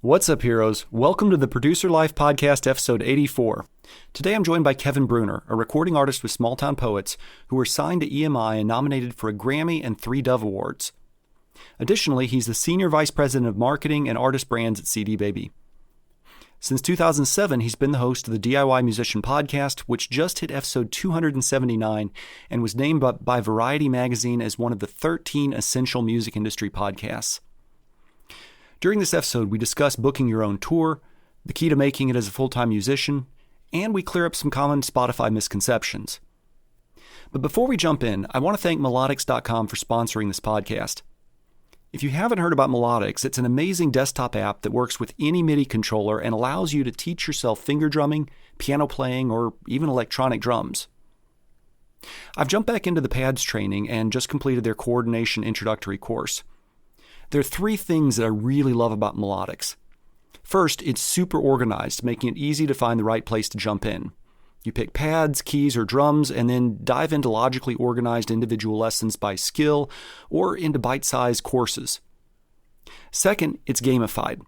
What's up, heroes? Welcome to the Producer Life Podcast, episode 84. Today I'm joined by Kevin Breuner, a recording artist with Smalltown Poets, who were signed to EMI and nominated for a Grammy and 3 Dove Awards. Additionally, he's the Senior Vice President of Marketing and Artist Brands at CD Baby. Since 2007, he's been the host of the DIY Musician Podcast, which just hit episode 279 and was named by Variety magazine as one of the 13 essential music industry podcasts. During this episode, we discuss booking your own tour, the key to making it as a full-time musician, and we clear up some common Spotify misconceptions. But before we jump in, I want to thank Melodics.com for sponsoring this podcast. If you haven't heard about Melodics, it's an amazing desktop app that works with any MIDI controller and allows you to teach yourself finger drumming, piano playing, or even electronic drums. I've jumped back into the pads training and just completed their coordination introductory course. There are 3 things that I really love about Melodics. First, it's super organized, making it easy to find the right place to jump in. You pick pads, keys, or drums, and then dive into logically organized individual lessons by skill or into bite-sized courses. Second, it's gamified,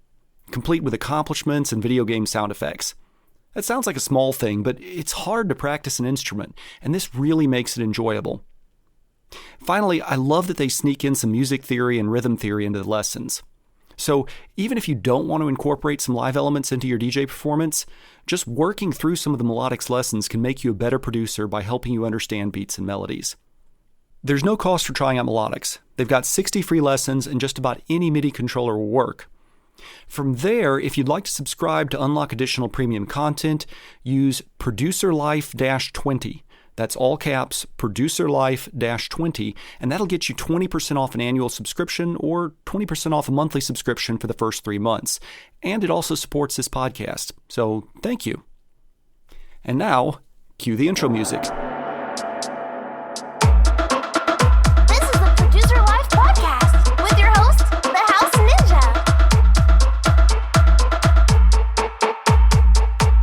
complete with accomplishments and video game sound effects. That sounds like a small thing, but it's hard to practice an instrument, and this really makes it enjoyable. Finally, I love that they sneak in some music theory and rhythm theory into the lessons. So even if you don't want to incorporate some live elements into your DJ performance, just working through some of the Melodics lessons can make you a better producer by helping you understand beats and melodies. There's no cost for trying out Melodics. They've got 60 free lessons and just about any MIDI controller will work. From there, if you'd like to subscribe to unlock additional premium content, use ProducerLife-20. That's all caps, ProducerLife-20, and that'll get you 20% off an annual subscription or 20% off a monthly subscription for the first 3 months. And it also supports this podcast, so thank you. And now, cue the intro music. This is the Producer Life Podcast with your host, the House Ninja.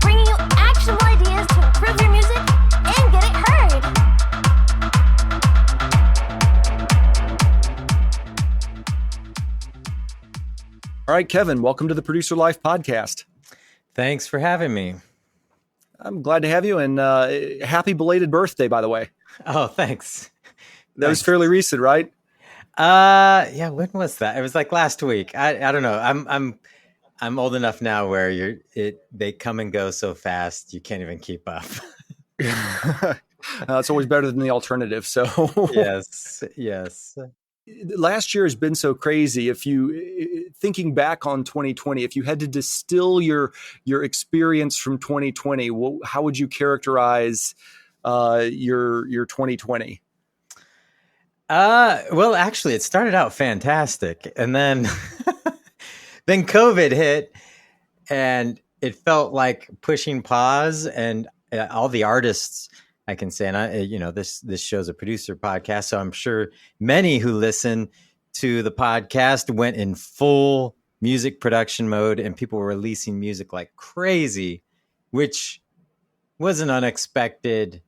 Bringing you actionable ideas to improve your music and get it heard. All right, Kevin, welcome to the Producer Life Podcast. Thanks for having me. I'm glad to have you, and happy belated birthday, by the way. Oh, thanks. That was fairly recent, right? Yeah. When was that? It was like last week. I don't know. I'm old enough now where they come and go so fast you can't even keep up. It's always better than the alternative. So yes. Last year has been so crazy. If you thinking back on 2020, if you had to distill your experience from 2020, how would you characterize your 2020? Well, actually, it started out fantastic, and then then COVID hit, and it felt like pushing pause, and all the artists. I can say, and this show's a producer podcast, so I'm sure many who listen to the podcast went in full music production mode, and people were releasing music like crazy, which was an unexpected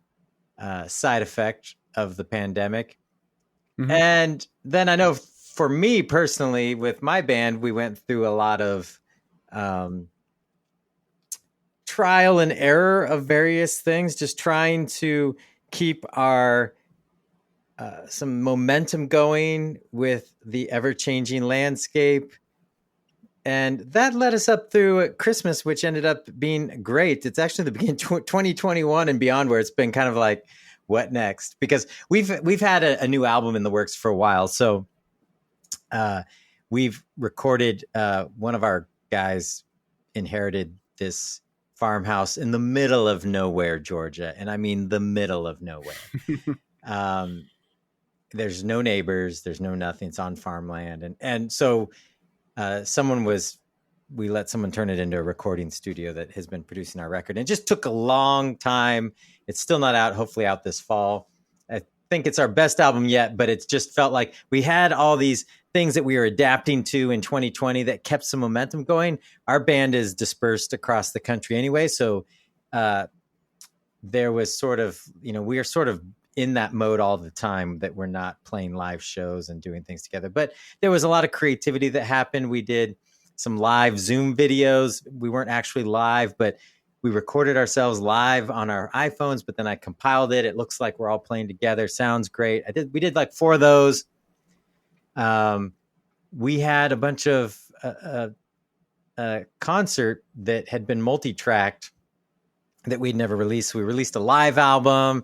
side effect of the pandemic. Mm-hmm. And then I know for me personally, with my band, we went through a lot of trial and error of various things, just trying to keep our some momentum going with the ever-changing landscape. And that led us up through Christmas, which ended up being great. It's actually the beginning of 2021 and beyond where it's been kind of like, what next? Because we've had a new album in the works for a while. So we've recorded, one of our guys inherited this farmhouse in the middle of nowhere, Georgia. And I mean the middle of nowhere. There's no neighbors, there's no nothing. It's on farmland. And so we let someone turn it into a recording studio that has been producing our record. And it just took a long time. It's still not out, hopefully out this fall. I think it's our best album yet, but it's just felt like we had all these things that we were adapting to in 2020 that kept some momentum going. Our band is dispersed across the country anyway. So there was sort of, we are sort of in that mode all the time that we're not playing live shows and doing things together. But there was a lot of creativity that happened. We did some live Zoom videos. We weren't actually live, but we recorded ourselves live on our iPhones, but then I compiled it. It looks like we're all playing together. Sounds great. We did like 4 of those. We had a bunch of concert that had been multi-tracked that we'd never released. We released a live album,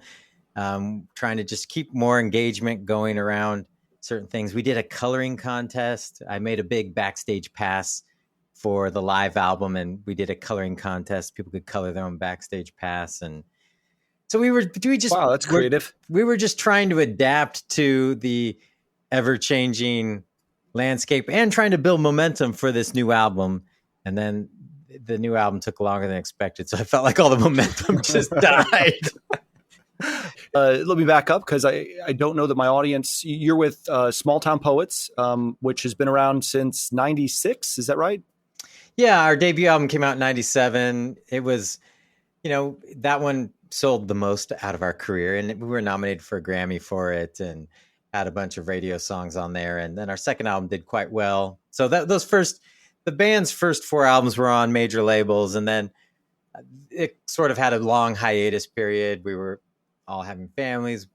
trying to just keep more engagement going around certain things. We did a coloring contest. I made a big backstage pass for the live album, and we did a coloring contest. People could color their own backstage pass. And so wow, that's creative. We were just trying to adapt to the ever-changing landscape and trying to build momentum for this new album. And then the new album took longer than expected, so I felt like all the momentum just died. Let me back up because I don't know that my audience. You're with Smalltown Poets, which has been around since '96. Is that right? Yeah, our debut album came out in '97. It was, that one sold the most out of our career, and we were nominated for a Grammy for it, and had a bunch of radio songs on there. And then our second album did quite well. So the band's first 4 albums were on major labels, and then it sort of had a long hiatus period. We were all having families,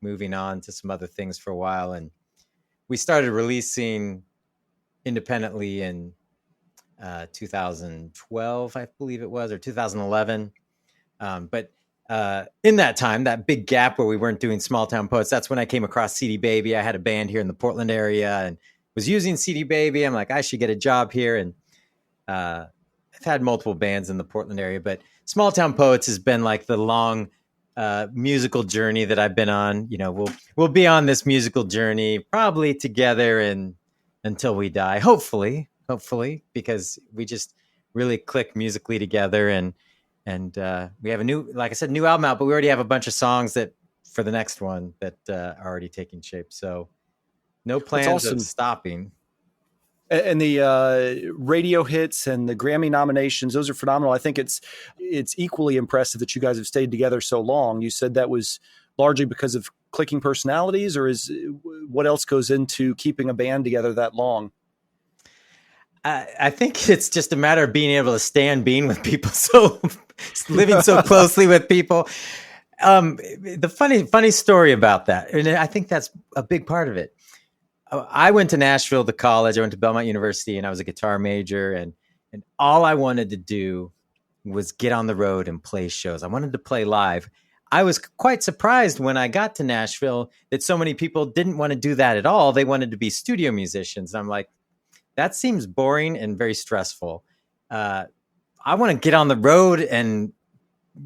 moving on to some other things for a while, and we started releasing independently in 2012, I believe it was, or 2011. But in that time, that big gap where we weren't doing Smalltown Poets, that's when I came across CD Baby. I had a band here in the Portland area and was using CD Baby. I'm like, I should get a job here. And I've had multiple bands in the Portland area, but Smalltown Poets has been like the long musical journey that I've been on. We'll be on this musical journey probably together and until we die, hopefully, because we just really click musically together. And we have a new album out, but we already have a bunch of songs that for the next one that are already taking shape. So no plans of stopping. And the radio hits and the Grammy nominations, those are phenomenal. I think it's equally impressive that you guys have stayed together so long. You said that was largely because of clicking personalities, or what else goes into keeping a band together that long? I think it's just a matter of being able to stand being with people. So living so closely with people. The funny story about that, and I think that's a big part of it. I went to Nashville to college. I went to Belmont University, and I was a guitar major, and all I wanted to do was get on the road and play shows. I wanted to play live. I was quite surprised when I got to Nashville that so many people didn't want to do that at all. They wanted to be studio musicians. I'm like, that seems boring and very stressful. I want to get on the road and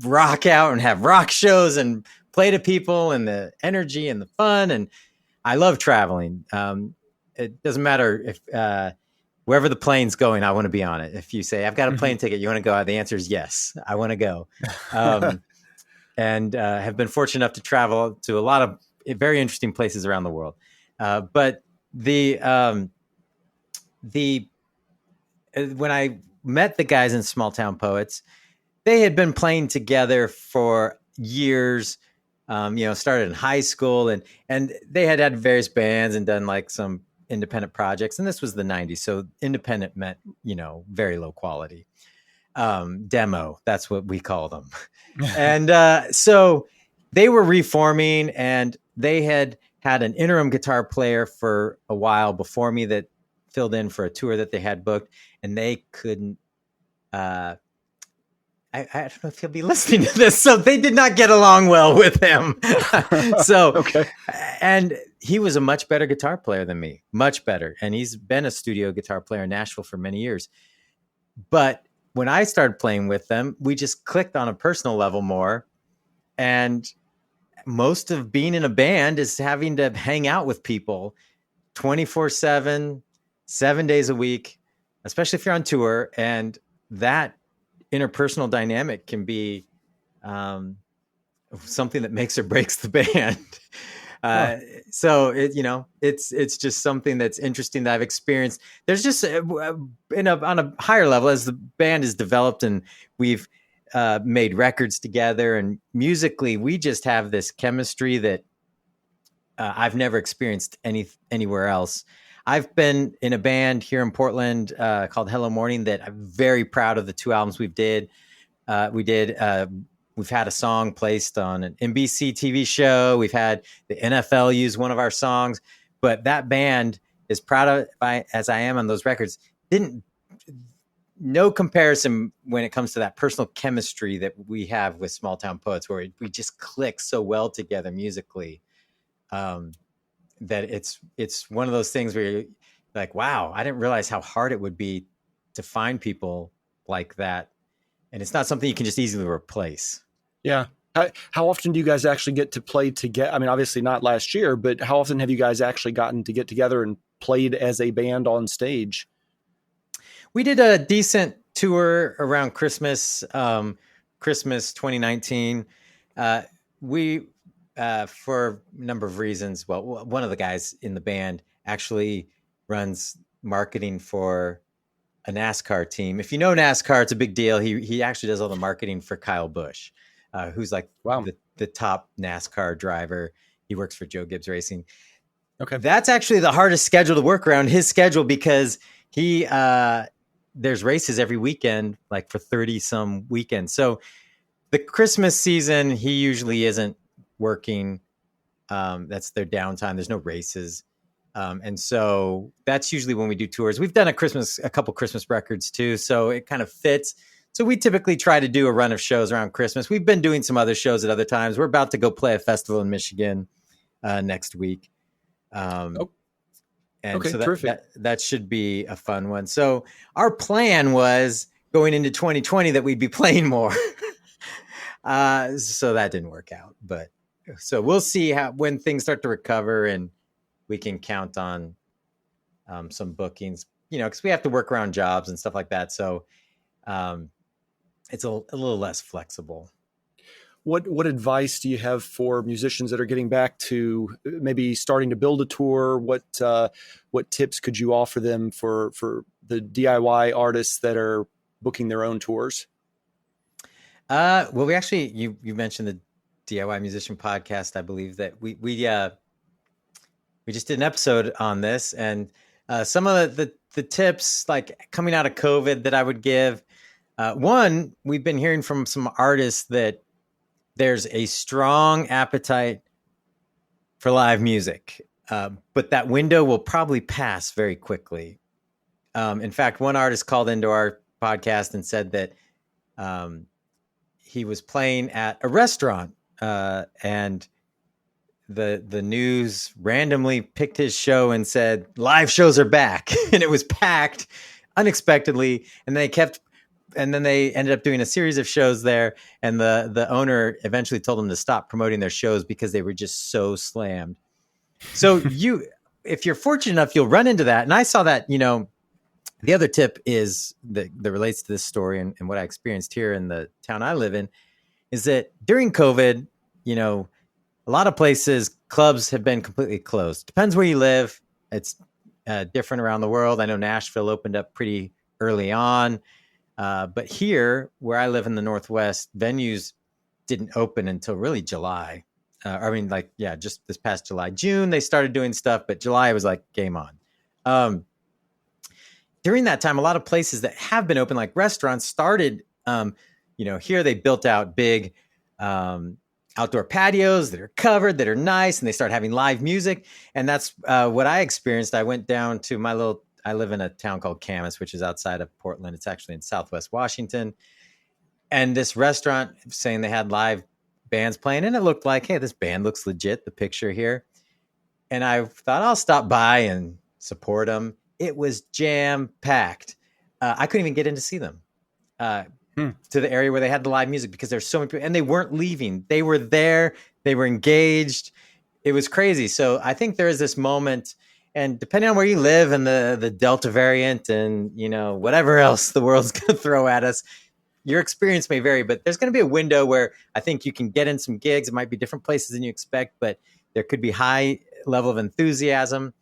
rock out and have rock shows and play to people and the energy and the fun. And I love traveling. It doesn't matter if wherever the plane's going, I want to be on it. If you say, I've got a plane ticket, you want to go? The answer is yes, I want to go. And have been fortunate enough to travel to a lot of very interesting places around the world. But when I met the guys in Smalltown Poets, they had been playing together for years. Started in high school, and they had various bands and done like some independent projects. And this was the 90s, so independent meant very low quality. Demo, that's what we call them. And so they were reforming, and they had an interim guitar player for a while before me that filled in for a tour that they had booked, and they couldn't. I don't know if he'll be listening to this. So they did not get along well with him. So, okay. And he was a much better guitar player than me, much better. And he's been a studio guitar player in Nashville for many years. But when I started playing with them, we just clicked on a personal level more. And most of being in a band is having to hang out with people 24/7, 7 days a week, especially if you're on tour. And that interpersonal dynamic can be something that makes or breaks the band. So it's just something that's interesting that I've experienced. There's just on a higher level, as the band is developed and we've made records together, and musically we just have this chemistry that I've never experienced anywhere else. I've been in a band here in Portland called Hello Morning that I'm very proud of the 2 albums we did. We've had a song placed on an NBC TV show. We've had the NFL use one of our songs, but that band, as proud of as I am on those records, no comparison when it comes to that personal chemistry that we have with Smalltown Poets, where we just click so well together musically. That it's one of those things where you're like, wow, I didn't realize how hard it would be to find people like that. And it's not something you can just easily replace. Yeah. How often do you guys actually get to play together? I mean, obviously not last year, but how often have you guys actually gotten to get together and played as a band on stage? We did a decent tour around Christmas, Christmas 2019. We, for a number of reasons, well, one of the guys in the band actually runs marketing for a NASCAR team. If you know NASCAR, it's a big deal. He actually does all the marketing for Kyle Busch, who's like the top NASCAR driver. He works for Joe Gibbs Racing. Okay. That's actually the hardest schedule to work around, his schedule, because there's races every weekend, like for 30 some weekends. So the Christmas season, he usually isn't working. That's their downtime. There's no races. And so that's usually when we do tours. We've done a couple Christmas records too. So it kind of fits. So we typically try to do a run of shows around Christmas. We've been doing some other shows at other times. We're about to go play a festival in Michigan next week. And okay, so terrific. that should be a fun one. So our plan was going into 2020 that we'd be playing more. So that didn't work out, but so we'll see when things start to recover and we can count on some bookings, because we have to work around jobs and stuff like that. So it's a little less flexible. What advice do you have for musicians that are getting back to maybe starting to build a tour? What tips could you offer them for the DIY artists that are booking their own tours? Well, we actually you mentioned the DIY Musician Podcast. I believe that we just did an episode on this, and some of the tips like coming out of COVID that I would give. One, we've been hearing from some artists that there's a strong appetite for live music, but that window will probably pass very quickly. In fact, one artist called into our podcast and said that he was playing at a restaurant and the news randomly picked his show and said, live shows are back. And it was packed unexpectedly. And then they ended up doing a series of shows there. And the owner eventually told them to stop promoting their shows because they were just so slammed. So if you're fortunate enough, you'll run into that. And I saw that, the other tip is that relates to this story and what I experienced here in the town I live in is that during COVID, a lot of places, clubs have been completely closed. Depends where you live. It's different around the world. I know Nashville opened up pretty early on. But here, where I live in the Northwest, venues didn't open until really July. Just this past July. June, they started doing stuff, but July was like game on. During that time, a lot of places that have been open, like restaurants, started, here they built out big outdoor patios that are covered, that are nice, and they start having live music. And that's what I experienced. I went down to I live in a town called Camas, which is outside of Portland. It's actually in Southwest Washington. And this restaurant saying they had live bands playing, and it looked like, hey, this band looks legit, the picture here. And I thought I'll stop by and support them. It was jam-packed. I couldn't even get in to see them to the area where they had the live music because there's so many people, and they weren't leaving. They were there. They were engaged. It was crazy. So I think there is this moment, and depending on where you live and the Delta variant and, whatever else the world's going to throw at us, your experience may vary, but there's going to be a window where I think you can get in some gigs. It might be different places than you expect, but there could be high level of enthusiasm.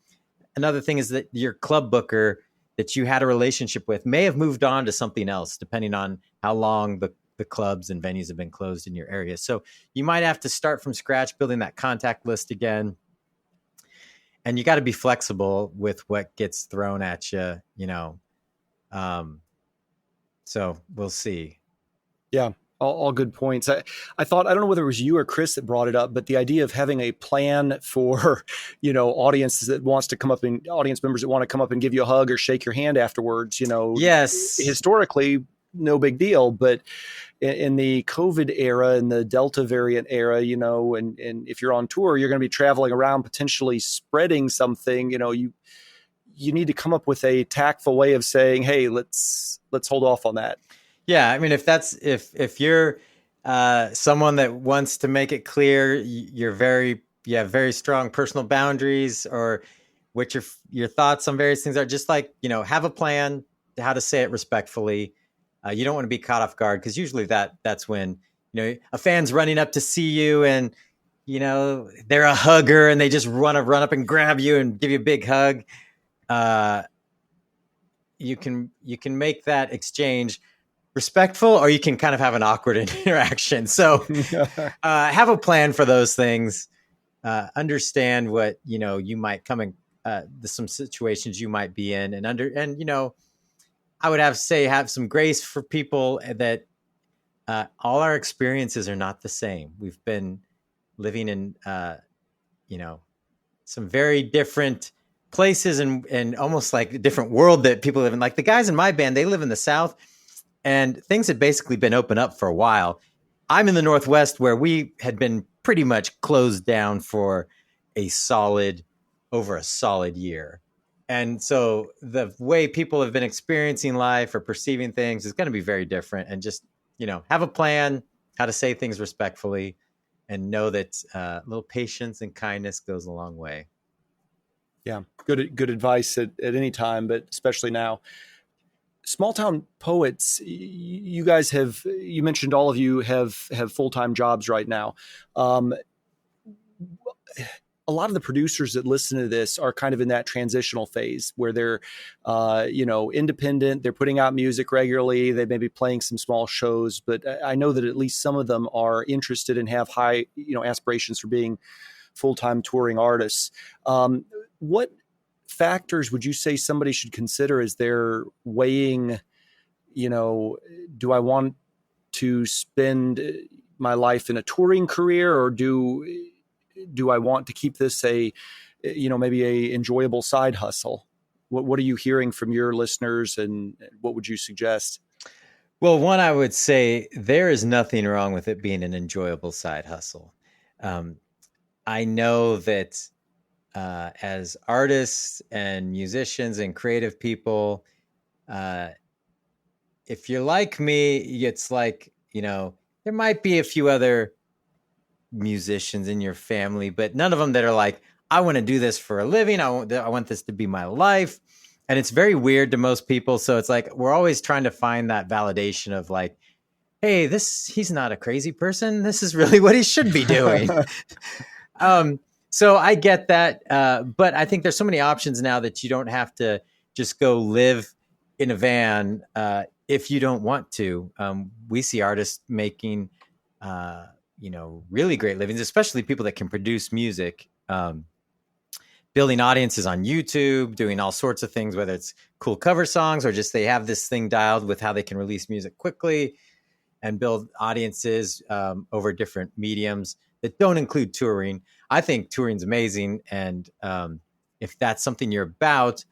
Another thing is that your club booker that you had a relationship with may have moved on to something else, depending on how long the clubs and venues have been closed in your area. So you might have to start from scratch, building that contact list again. and you got to be flexible with what gets thrown at you, so we'll see. Yeah, all good points. I thought, I don't know whether it was you or Chris that brought it up, but the idea of having a plan for, audience members that want to come up and give you a hug or shake your hand afterwards, Yes. historically, no big deal. But in the COVID era and the Delta variant era, and if you're on tour, you're going to be traveling around potentially spreading something, you need to come up with a tactful way of saying, hey, let's hold off on that. Yeah, I mean, if you're someone that wants to make it clear you have very strong personal boundaries, or what your thoughts on various things are, just like, have a plan how to say it respectfully. You don't want to be caught off guard, because usually that's when a fan's running up to see you, and they're a hugger and they just want to run up and grab you and give you a big hug. You can make that exchange respectful, or you can kind of have an awkward interaction. So have a plan for those things. Understand what, you might come in, some situations you might be in, and I would have some grace for people that all our experiences are not the same. We've been living in, some very different places and almost like a different world that people live in. Like the guys in my band, they live in the South, and things had basically been open up for a while. I'm in the Northwest, where we had been pretty much closed down for over a solid year. And so the way people have been experiencing life or perceiving things is going to be very different. And just, have a plan how to say things respectfully, and know that a little patience and kindness goes a long way. Yeah, good advice at any time, but especially now. Smalltown Poets, you guys you mentioned all of you have full-time jobs right now. A lot of the producers that listen to this are kind of in that transitional phase where they're, independent. They're putting out music regularly. They may be playing some small shows, but I know that at least some of them are interested and have high, aspirations for being full-time touring artists. What factors would you say somebody should consider as they're weighing, do I want to spend my life in a touring career, or do I want to keep this maybe a enjoyable side hustle? What are you hearing from your listeners, and what would you suggest? Well, one, I would say there is nothing wrong with it being an enjoyable side hustle. I know that as artists and musicians and creative people, if you're like me, it's like, there might be a few other musicians in your family, but none of them that are like, I want to do this for a living. I want this to be my life. And it's very weird to most people. So it's like, we're always trying to find that validation of like, hey, he's not a crazy person. This is really what he should be doing. So I get that. But I think there's so many options now that you don't have to just go live in a van if you don't want to. We see artists making, really great livings, especially people that can produce music, building audiences on YouTube, doing all sorts of things, whether it's cool cover songs or just they have this thing dialed with how they can release music quickly and build audiences over different mediums that don't include touring. I think touring's amazing. And if that's something you're about,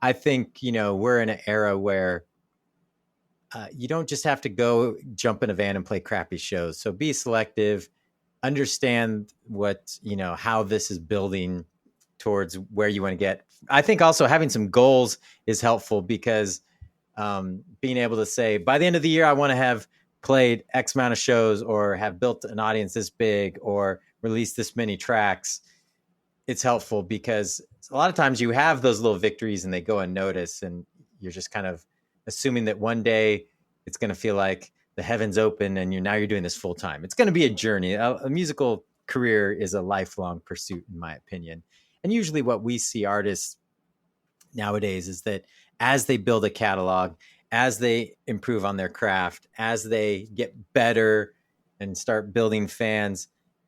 I think, we're in an era where you don't just have to go jump in a van and play crappy shows. So be selective, understand what, how this is building towards where you want to get. I think also having some goals is helpful, because being able to say, by the end of the year, I want to have played X amount of shows, or have built an audience this big, or released this many tracks. It's helpful, because a lot of times you have those little victories and they go unnoticed, and you're just kind of assuming that one day it's going to feel like the heavens open and you're doing this full time. It's going to be a journey. A musical career is a lifelong pursuit, in my opinion. And usually what we see artists nowadays is that as they build a catalog, as they improve on their craft, as they get better and start building fans,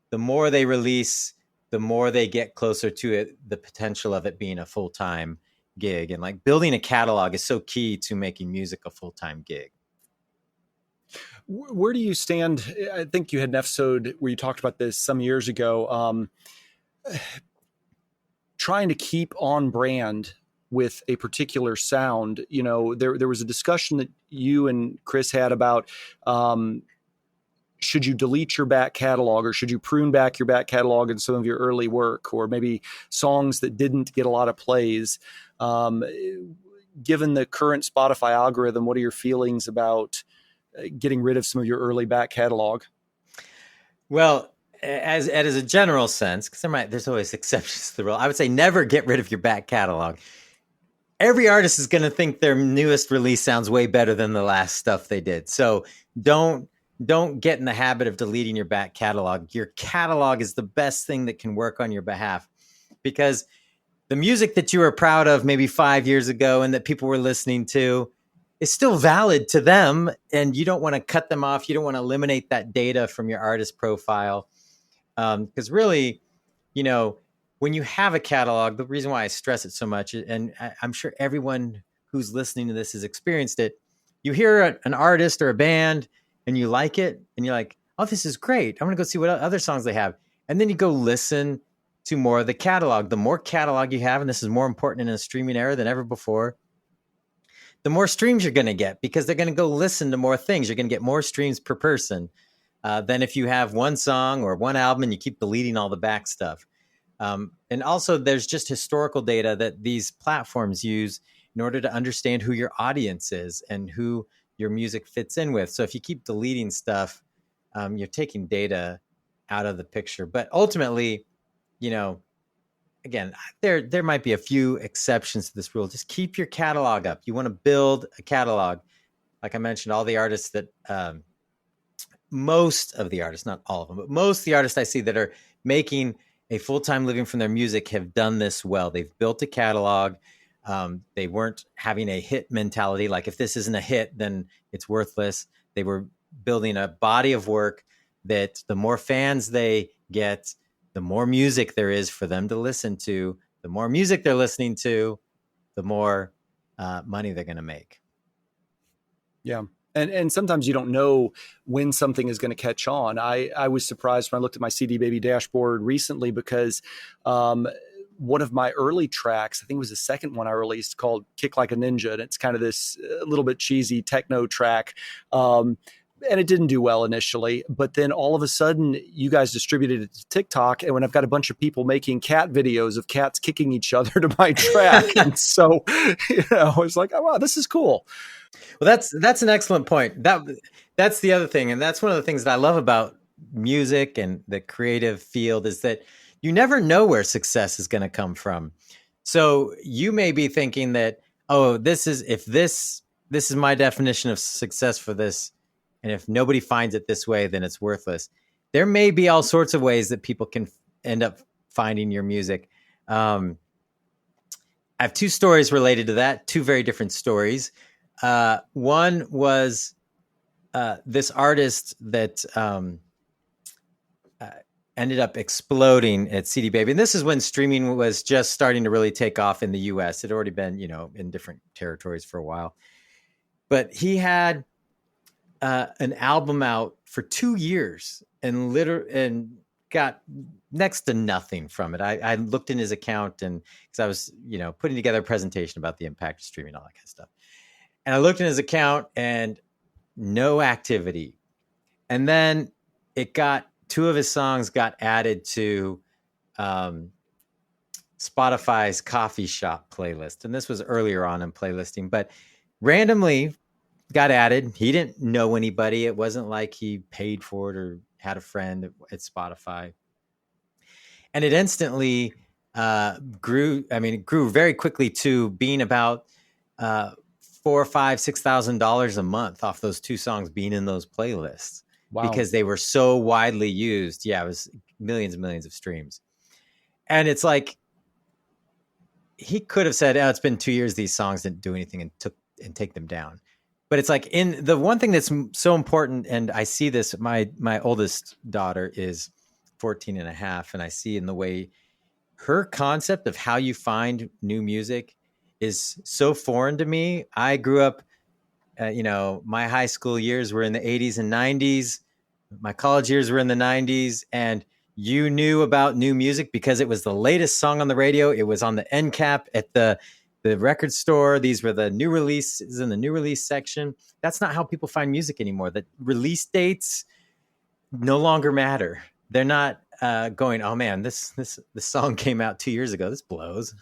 the more they release, the more they get closer to it, the potential of it being a full-time gig. And like building a catalog is so key to making music a full-time gig. Where do you stand? I think you had an episode where you talked about this some years ago, trying to keep on brand with a particular sound. You know, there was a discussion that you and Chris had about, should you delete your back catalog, or should you prune back your back catalog in some of your early work, or maybe songs that didn't get a lot of plays? Given the current Spotify algorithm, what are your feelings about getting rid of some of your early back catalog? Well, as a general sense, because there's always exceptions to the rule, I would say never get rid of your back catalog. Every artist is going to think their newest release sounds way better than the last stuff they did. So don't get in the habit of deleting your back catalog. Your catalog is the best thing that can work on your behalf, because the music that you were proud of maybe 5 years ago and that people were listening to is still valid to them. And you don't want to cut them off. You don't want to eliminate that data from your artist profile. Because really, you know, when you have a catalog, the reason why I stress it so much, and I'm sure everyone who's listening to this has experienced it, you hear an artist or a band and you like it and you're like, oh, this is great. I'm going to go see what other songs they have. And then you go listen to more of the catalog. The more catalog you have, and this is more important in a streaming era than ever before, the more streams you're going to get, because they're going to go listen to more things. You're going to get more streams per person than if you have one song or one album and you keep deleting all the back stuff. And also there's just historical data that these platforms use in order to understand who your audience is and who your music fits in with. So if you keep deleting stuff, you're taking data out of the picture. But ultimately, you know, again, there might be a few exceptions to this rule. Just keep your catalog up. You want to build a catalog. Like I mentioned, all the artists that, most of the artists, not all of them, but most of the artists I see that are making a full-time living from their music have done this well. They've built a catalog. They weren't having a hit mentality. Like if this isn't a hit, then it's worthless. They were building a body of work that the more fans they get, the more music there is for them to listen to. The more music they're listening to, the more money they're going to make. Yeah. And sometimes you don't know when something is going to catch on. I was surprised when I looked at my CD Baby dashboard recently, because one of my early tracks, I think it was the second one I released, called Kick Like a Ninja. And it's kind of this a little bit cheesy techno track. And it didn't do well initially, but then all of a sudden you guys distributed it to TikTok. And when I've got a bunch of people making cat videos of cats kicking each other to my track. And so, you know, I was like, oh, wow, this is cool. Well, that's an excellent point. That's the other thing. And that's one of the things that I love about music and the creative field, is that you never know where success is going to come from. So you may be thinking that, oh, this is my definition of success for this, and if nobody finds it this way, then it's worthless. There may be all sorts of ways that people can end up finding your music. I have two stories related to that, two very different stories. One was this artist that ended up exploding at CD Baby. And this is when streaming was just starting to really take off in the US. It had already been, you know, in different territories for a while. But he had an album out for 2 years and got next to nothing from it. I looked in his account, and because I was, you know, putting together a presentation about the impact of streaming, all that kind of stuff. And I looked in his account and no activity. And then two of his songs got added to Spotify's coffee shop playlist. And this was earlier on in playlisting, but randomly got added. He didn't know anybody. It wasn't like he paid for it or had a friend at Spotify. And it instantly grew. I mean, it grew very quickly to being about $4,000, $5,000, $6,000 a month off those two songs being in those playlists. Wow. Because they were so widely used. Yeah, it was millions and millions of streams. And it's like, he could have said, oh, it's been 2 years, these songs didn't do anything, and take them down. But it's like, in the one thing that's so important, and I see this, my oldest daughter is 14 and a half, and I see in the way her concept of how you find new music is so foreign to me. I grew up, my high school years were in the 80s and 90s. My college years were in the 90s, and you knew about new music because it was the latest song on the radio. It was on the end cap at the record store. These were the new releases in the new release section. That's not how people find music anymore. The release dates no longer matter. They're not going, oh man, this song came out 2 years ago. This blows.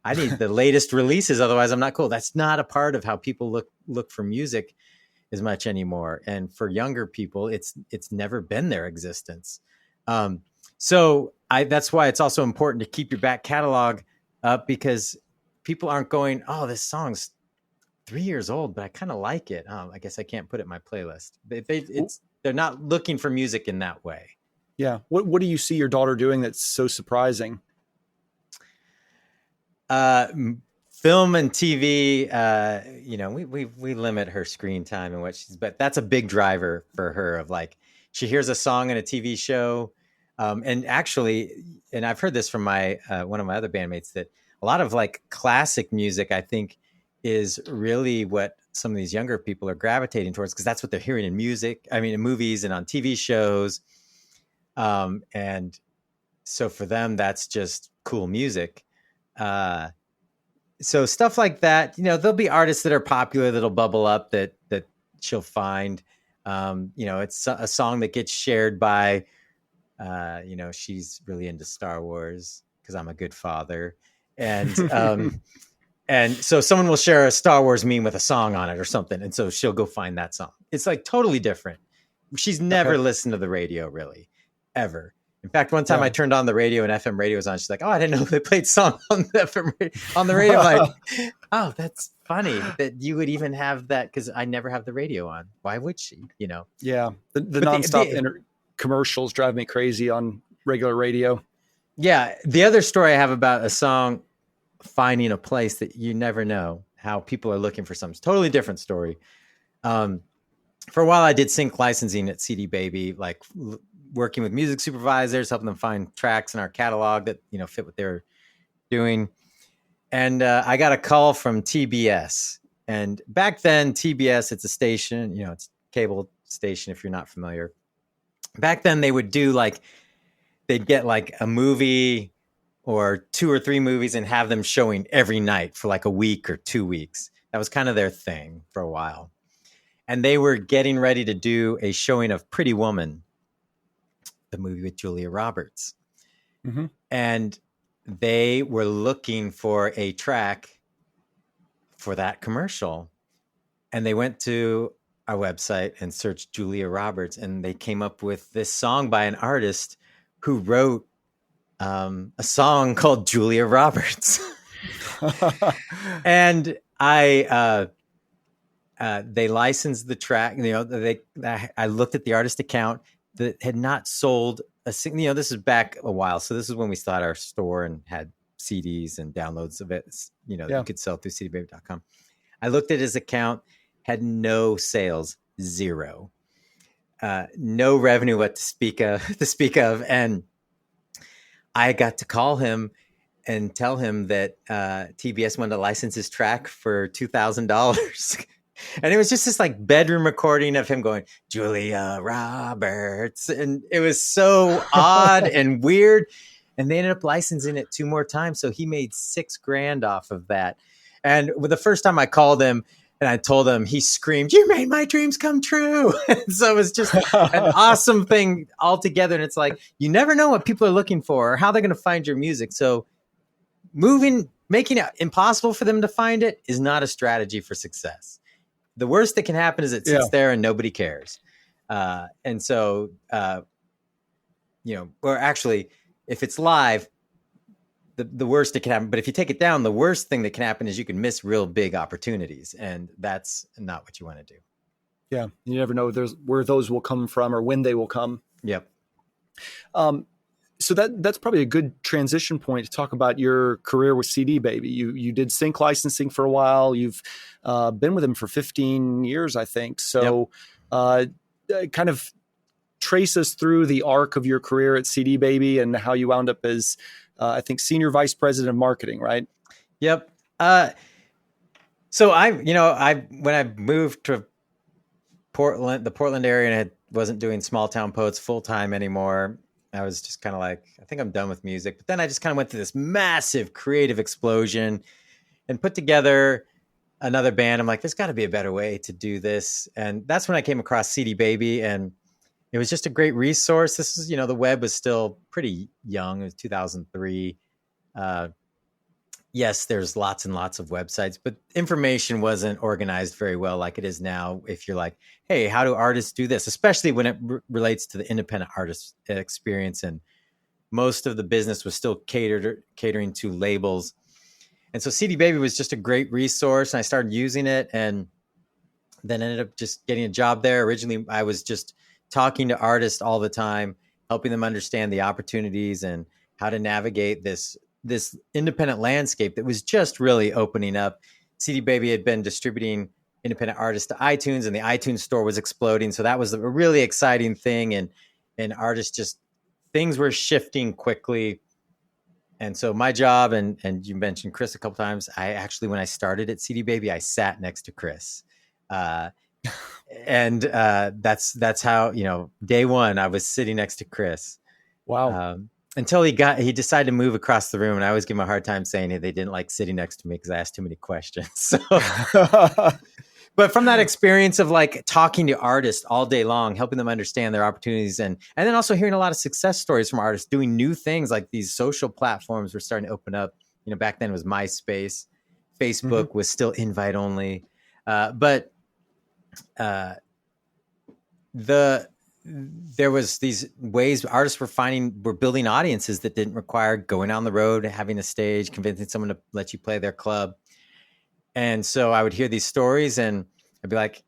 I need the latest releases, otherwise I'm not cool. That's not a part of how people look for music as much anymore. And for younger people, it's never been their existence. So that's why it's also important to keep your back catalog up, because people aren't going, oh, this song's 3 years old, but I kind of like it. I guess I can't put it in my playlist. They're not looking for music in that way. Yeah. What do you see your daughter doing that's so surprising? Film and TV, we limit her screen time and but that's a big driver for her of like, she hears a song in a TV show. And actually, and I've heard this from my, one of my other bandmates, that a lot of like classic music, I think, is really what some of these younger people are gravitating towards, because that's what they're hearing in movies and on TV shows. And so for them, that's just cool music. So stuff like that, there'll be artists that are popular that'll bubble up that she'll find. It's a song that gets shared by, she's really into Star Wars because I'm a good father. And, and so someone will share a Star Wars meme with a song on it or something. And so she'll go find that song. It's like totally different. She's never listened to the radio really, ever. In fact, one time I turned on the radio and FM radio was on. She's like, "Oh, I didn't know they played songs on the on the radio." I'm like, "Oh, that's funny that you would even have that, because I never have the radio on. Why would she?" Yeah, the nonstop commercials drive me crazy on regular radio. Yeah, the other story I have about a song finding a place that you never know how people are looking for something. Totally different story. For a while, I did sync licensing at CD Baby, like working with music supervisors, helping them find tracks in our catalog that, fit what they're doing. And I got a call from TBS. And back then, TBS, it's a station, it's a cable station if you're not familiar. Back then, they would do they'd get like a movie or 2 or 3 movies and have them showing every night for like a week or 2 weeks. That was kind of their thing for a while. And they were getting ready to do a showing of Pretty Woman, the movie with Julia Roberts. Mm-hmm. And they were looking for a track for that commercial. And they went to our website and searched Julia Roberts, and they came up with this song by an artist who wrote a song called Julia Roberts. And they licensed the track. I looked at the artist account that had not sold a single. This is back a while, so this is when we started our store and had CDs and downloads of it. You could sell through cdbaby.com. I looked at his account, had no sales, 0, no revenue what to speak of, and I got to call him and tell him that TBS wanted to license his track for $2,000. And it was just this like bedroom recording of him going, Julia Roberts. And it was so odd and weird. And they ended up licensing it 2 more times. So he made $6,000 off of that. And the first time I called him and I told him, he screamed, "You made my dreams come true." So it was just an awesome thing altogether. And it's like, you never know what people are looking for or how they're going to find your music. So making it impossible for them to find it is not a strategy for success. The worst that can happen is it sits there and nobody cares. And so, or actually, if it's live, the worst that can happen. But if you take it down, the worst thing that can happen is you can miss real big opportunities. And that's not what you want to do. Yeah. You never know where those will come from or when they will come. Yep. So that's probably a good transition point to talk about your career with CD Baby. You did sync licensing for a while. You've been with them for 15 years, I think. So kind of trace us through the arc of your career at CD Baby and how you wound up as, I think, Senior Vice President of Marketing, right? Yep. So when I moved to Portland, the Portland area, and I wasn't doing Smalltown Poets full time anymore, I was just kind of like, I think I'm done with music. But then I just kind of went through this massive creative explosion and put together another band. I'm like, there's got to be a better way to do this. And that's when I came across CD Baby, and it was just a great resource. This is, the web was still pretty young. It was 2003. Yes, there's lots and lots of websites, but information wasn't organized very well like it is now. If you're like, hey, how do artists do this? Especially when it relates to the independent artist experience. And most of the business was still catering to labels. And so CD Baby was just a great resource. And I started using it and then ended up just getting a job there. Originally, I was just talking to artists all the time, helping them understand the opportunities and how to navigate this independent landscape that was just really opening up. CD Baby had been distributing independent artists to iTunes, and the iTunes store was exploding. So that was a really exciting thing. And artists things were shifting quickly. And so my job, and you mentioned Chris a couple times, when I started at CD Baby, I sat next to Chris. And that's how, day one, I was sitting next to Chris. Wow. Until he decided to move across the room, and I always give him a hard time saying they didn't like sitting next to me because I asked too many questions. So, but from that experience of like talking to artists all day long, helping them understand their opportunities, and then also hearing a lot of success stories from artists doing new things, like these social platforms were starting to open up. Back then it was MySpace, Facebook was still invite only, but there was these ways artists were building audiences that didn't require going on the road, having a stage, convincing someone to let you play their club. And so I would hear these stories and I'd be like,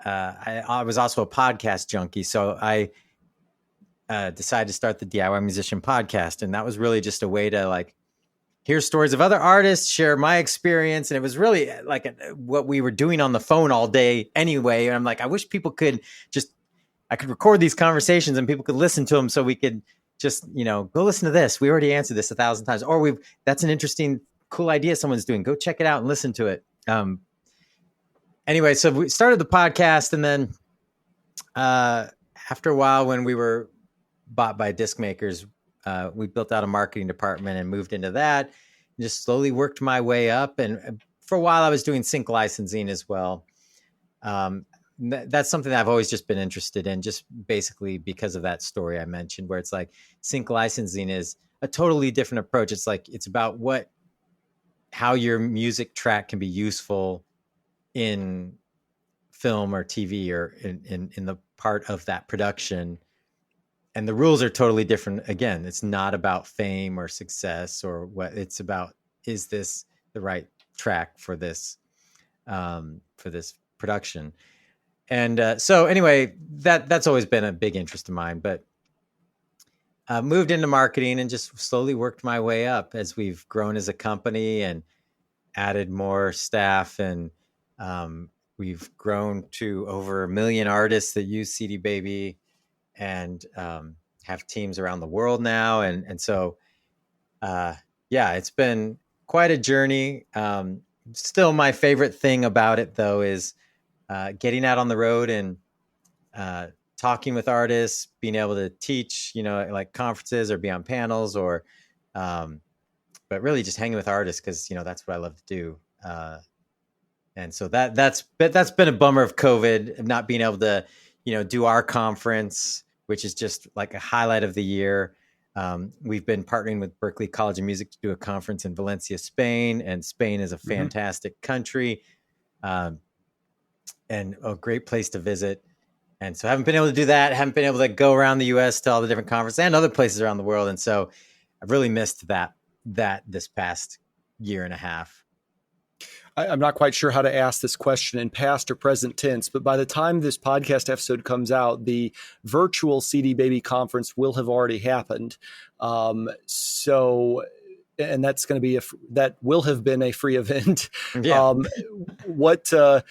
I was also a podcast junkie. So I decided to start the DIY Musician podcast. And that was really just a way to like hear stories of other artists, share my experience. And it was really like what we were doing on the phone all day anyway. And I'm like, I wish people could I could record these conversations and people could listen to them so we could just, go listen to this. We already answered this 1,000 times. Or that's an interesting, cool idea someone's doing. Go check it out and listen to it. Anyway, so we started the podcast, and then after a while, when we were bought by disc makers, we built out a marketing department and moved into that and just slowly worked my way up. And for a while I was doing sync licensing as well. That's something that I've always just been interested in, just basically because of that story I mentioned, where it's like sync licensing is a totally different approach. It's like, it's about how your music track can be useful in film or TV or in the part of that production. And the rules are totally different. Again, it's not about fame or success or what it's about. Is this the right track for this production? And so anyway, that's always been a big interest of mine, but moved into marketing and just slowly worked my way up as we've grown as a company and added more staff. And we've grown to over 1 million artists that use CD Baby and have teams around the world now. And so, it's been quite a journey. Still, my favorite thing about it, though, is getting out on the road and talking with artists, being able to teach, like conferences or be on panels but really just hanging with artists because, that's what I love to do. And so that's been a bummer of COVID, not being able to, do our conference, which is just like a highlight of the year. We've been partnering with Berklee College of Music to do a conference in Valencia, Spain, and Spain is a fantastic country. And a great place to visit. And so I haven't been able to do that. Haven't been able to go around the US to all the different conferences and other places around the world. And so I've really missed that this past year and a half. I'm not quite sure how to ask this question in past or present tense, but by the time this podcast episode comes out, the virtual CD Baby conference will have already happened. And that's going to be that will have been a free event. Yeah. What will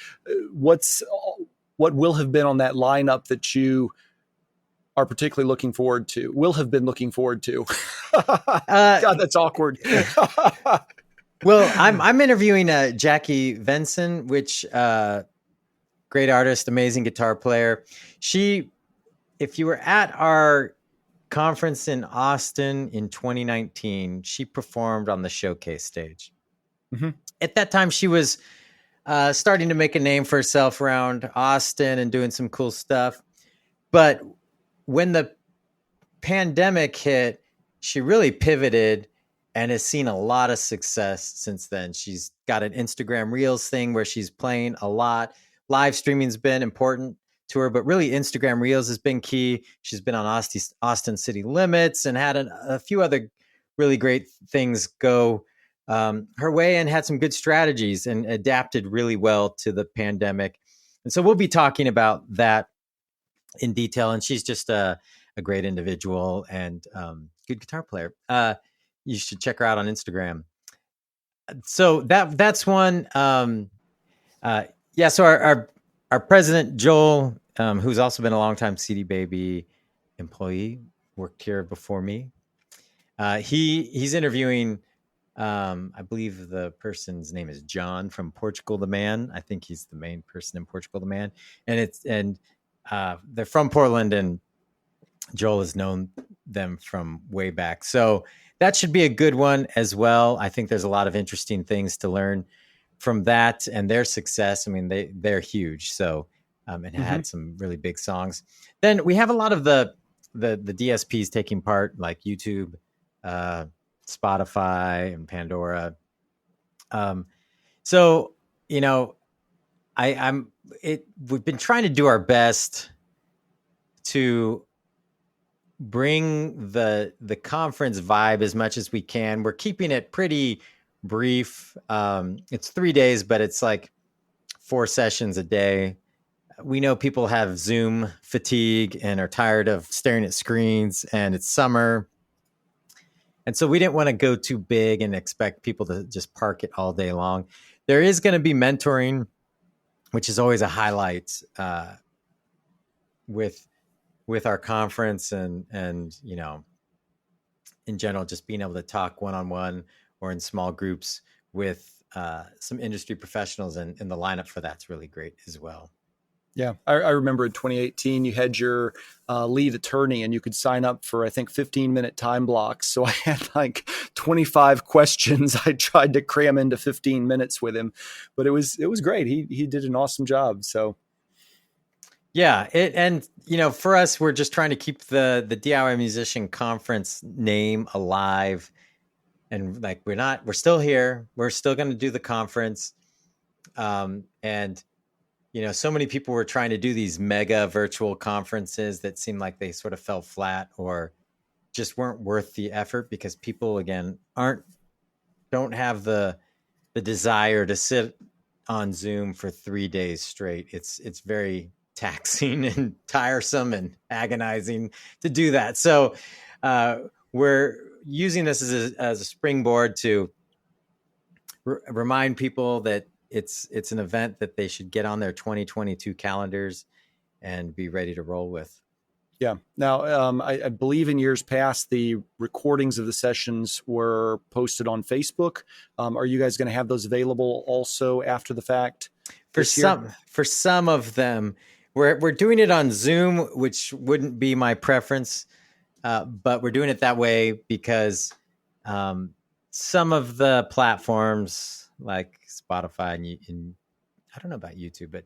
have been on that lineup that you are particularly looking forward to, will have been looking forward to? Uh, God, that's awkward. Well, I'm interviewing Jackie Venson, which great artist, amazing guitar player. She, if you were at our conference in Austin in 2019, she performed on the showcase stage. Mhm. At that time, she was starting to make a name for herself around Austin and doing some cool stuff. But when the pandemic hit, she really pivoted and has seen a lot of success since then. She's got an Instagram Reels thing where she's playing a lot. Live streaming's been important to her, but really Instagram Reels has been key. She's been on Austin City Limits and had a few other really great things go her way, and had some good strategies and adapted really well to the pandemic. And so we'll be talking about that in detail. And she's just a great individual and good guitar player. You should check her out on Instagram. So that's one. So our president Joel, who's also been a longtime CD Baby employee, worked here before me. He's interviewing. I believe the person's name is John from Portugal the Man. I think he's the main person in Portugal the Man, and they're from Portland, and Joel has known them from way back. So that should be a good one as well. I think there's a lot of interesting things to learn from that and their success. I mean, they're huge. So, and had some really big songs. Then we have a lot of the DSPs taking part, like YouTube, Spotify, and Pandora. So, you know, we've been trying to do our best to bring the conference vibe as much as we can. We're keeping it pretty brief. It's 3 days, but it's like 4 sessions a day. We know people have Zoom fatigue and are tired of staring at screens, and it's summer. And so we didn't want to go too big and expect people to just park it all day long. There is going to be mentoring, which is always a highlight with our conference, and you know, in general, just being able to talk one-on-one or in small groups with some industry professionals, and the lineup for that's really great as well. Yeah, I remember in 2018, you had your lead attorney, and you could sign up for, I think, 15-minute time blocks. So I had like 25 questions I tried to cram into 15 minutes with him, but it was great. He did an awesome job. So yeah, and you know, for us, we're just trying to keep the DIY Musician Conference name alive, and like we're still here. We're still going to do the conference, and you know, so many people were trying to do these mega virtual conferences that seemed like they sort of fell flat or just weren't worth the effort, because people, again, don't have the desire to sit on Zoom for 3 days straight. It's very taxing and tiresome and agonizing to do that. So we're using this as a springboard to remind people that it's an event that they should get on their 2022 calendars and be ready to roll with. Yeah. Now, I believe in years past, the recordings of the sessions were posted on Facebook. Are you guys going to have those available also after the fact? For some of them, we're doing it on Zoom, which wouldn't be my preference, but we're doing it that way because some of the platforms like Spotify and I don't know about YouTube, but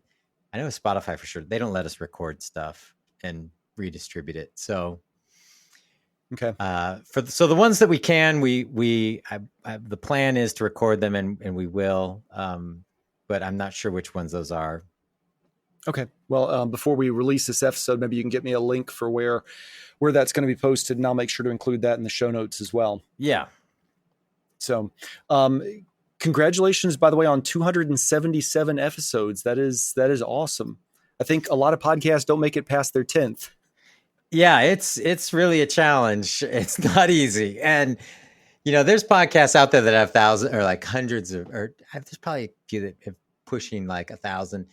I know Spotify for sure, they don't let us record stuff and redistribute it. So okay, so the ones that we can, the plan is to record them, and we will, but I'm not sure which ones those are. Okay. Well, before we release this episode, maybe you can get me a link for where that's going to be posted, and I'll make sure to include that in the show notes as well. Yeah. So, congratulations, by the way, on 277 episodes. That is awesome. I think a lot of podcasts don't make it past their 10th. Yeah, it's really a challenge. It's not easy. And, you know, there's podcasts out there that have thousands or like hundreds of, or there's probably a few that have pushing like 1,000.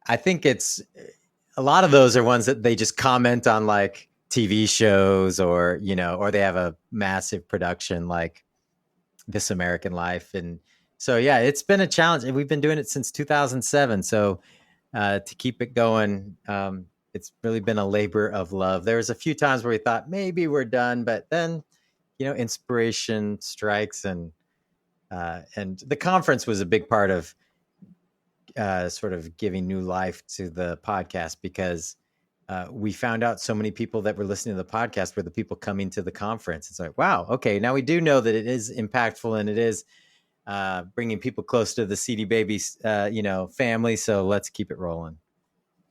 I think it's a lot of those are ones that they just comment on like TV shows or, or they have a massive production like This American Life. And so, yeah, it's been a challenge and we've been doing it since 2007. So to keep it going, it's really been a labor of love. There was a few times where we thought maybe we're done, but then, inspiration strikes and the conference was a big part of sort of giving new life to the podcast because we found out so many people that were listening to the podcast were the people coming to the conference. It's like, wow, okay, now we do know that it is impactful and it is bringing people close to the CD Babies, family. So let's keep it rolling.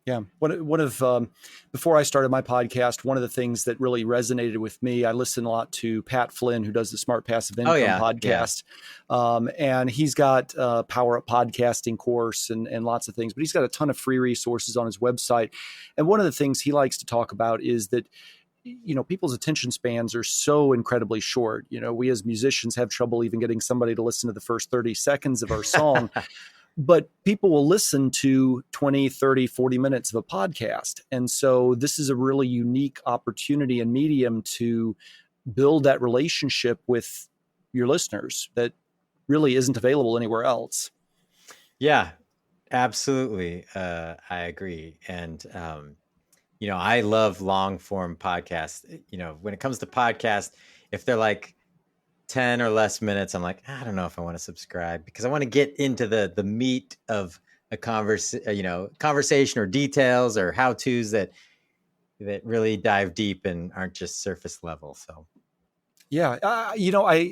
Yeah. One of before I started my podcast, one of the things that really resonated with me, I listen a lot to Pat Flynn, who does the Smart Passive Income podcast. Yeah. And he's got a Power Up podcasting course and lots of things, but he's got a ton of free resources on his website. And one of the things he likes to talk about is that, people's attention spans are so incredibly short. We as musicians have trouble even getting somebody to listen to the first 30 seconds of our song. But people will listen to 20, 30, 40 minutes of a podcast. And so this is a really unique opportunity and medium to build that relationship with your listeners that really isn't available anywhere else. Yeah, absolutely. I agree. And, I love long form podcasts. When it comes to podcasts, if they're like 10 or less minutes, I'm like, I don't know if I want to subscribe because I want to get into the meat of a conversation or details or how-tos that really dive deep and aren't just surface level. So, yeah, I